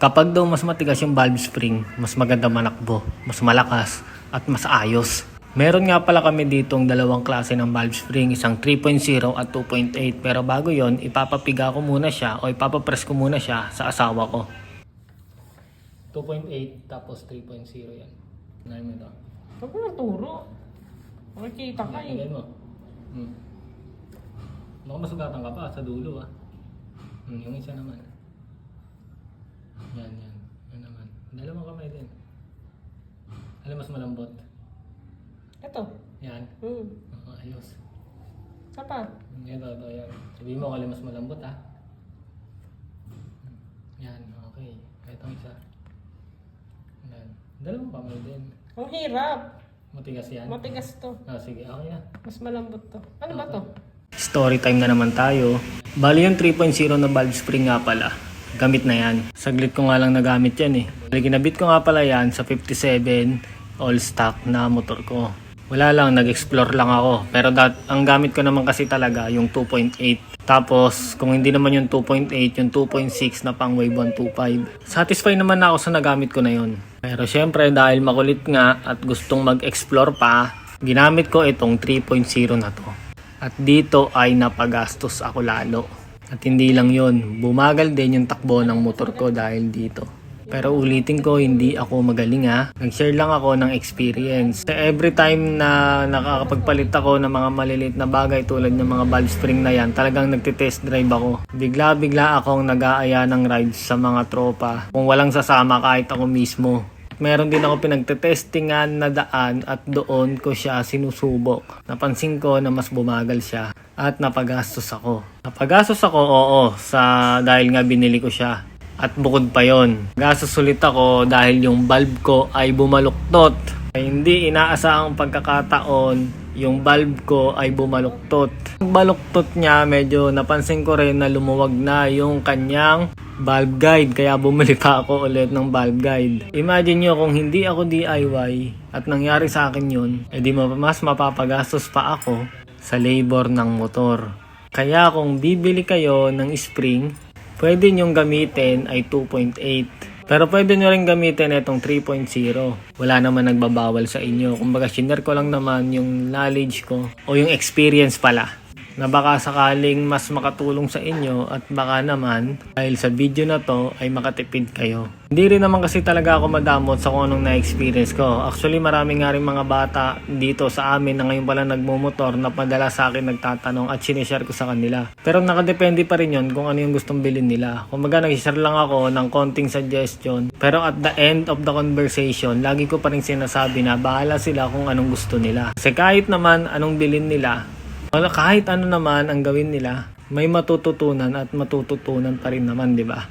Kapag daw mas matigas yung valve spring, mas maganda manakbo, mas malakas, at mas ayos. Meron nga pala kami ditong dalawang klase ng valve spring, isang 3.0 at 2.8. Pero bago yon, ipapapiga ko muna siya o ipapapress ko muna siya sa asawa ko. 2.8 tapos 3.0 yan. Unahin mo ito. Huwag mo naturo. Makikita ka eh. Tingnan mo. Baka masugatan ka pa sa dulo ah. Yung isa naman. Yan. Yan naman. Dalawang kamay din. Alam mas malambot. Ito. Yan. Ayos. Sapa. Ito. Yan. Sabihin mo kung mas malambot ah. Yan. Okay. Ito isa. Yan. Dalawang kamay din. Ang hirap. Matigas yan? Matigas to. Sige. Okay na. Mas malambot to. Ano ba to? Story time na naman tayo. Bali yung 3.0 na valve spring nga pala. Gamit na yan. Saglit ko nga lang nagamit yan eh. Ginabit ko nga pala yan sa 57 all stock na motor ko. Wala lang, nag-explore lang ako. Pero ang gamit ko naman kasi talaga yung 2.8. Tapos kung hindi naman yung 2.8, yung 2.6 na pang wave 125. Satisfied naman na ako sa nagamit ko na yun. Pero syempre dahil makulit nga at gustong mag-explore pa, ginamit ko itong 3.0 na to. At dito ay napagastos ako lalo. At hindi lang yun, bumagal din yung takbo ng motor ko dahil dito. Pero ulitin ko, hindi ako magaling ha. Nag-share lang ako ng experience. Every time na nakakapagpalit ako ng mga maliliit na bagay tulad ng mga valve spring na yan, talagang nagtitest drive ako. Bigla-bigla akong nag-aaya ng rides sa mga tropa. Kung walang sasama kahit ako mismo. Meron din ako pinagtetestingan na daan at doon ko siya sinusubok. Napansin ko na mas bumagal siya at napagastos ako. Napagastos ako, oo, dahil nga binili ko siya. At bukod pa yon, gastos ulit ako dahil yung valve ko ay bumaluktot. Hindi inaasahang pagkakataon, yung valve ko ay bumaluktot. Ang baluktot niya, medyo napansin ko rin na lumuwag na yung kanyang valve guide, kaya bumili pa ako ulit ng valve guide. Imagine nyo kung hindi ako DIY at nangyari sa akin yun, edi mas mapapagastos pa ako sa labor ng motor. Kaya kung bibili kayo ng spring, pwede nyong gamitin ay 2.8. Pero pwede nyo rin gamitin itong 3.0. Wala naman nagbabawal sa inyo. Kumbaga, share ko lang naman yung knowledge ko o yung experience pala na baka sakaling mas makatulong sa inyo at baka naman dahil sa video na to ay makatipid kayo. Hindi rin naman kasi talaga ako madamot sa kung anong na-experience ko. Actually marami nga rin mga bata dito sa amin na ngayon pala nagmumotor na padala sa akin nagtatanong at sinishare ko sa kanila. Pero nakadepende pa rin yun kung ano yung gustong bilhin nila. Kumbaga nag-share lang ako ng konting suggestion. Pero at the end of the conversation, lagi ko pa rin sinasabi na bahala sila kung anong gusto nila. Kasi kahit naman anong bilhin nila, kahit ano naman ang gawin nila, may matututunan at matututunan pa rin naman, di ba?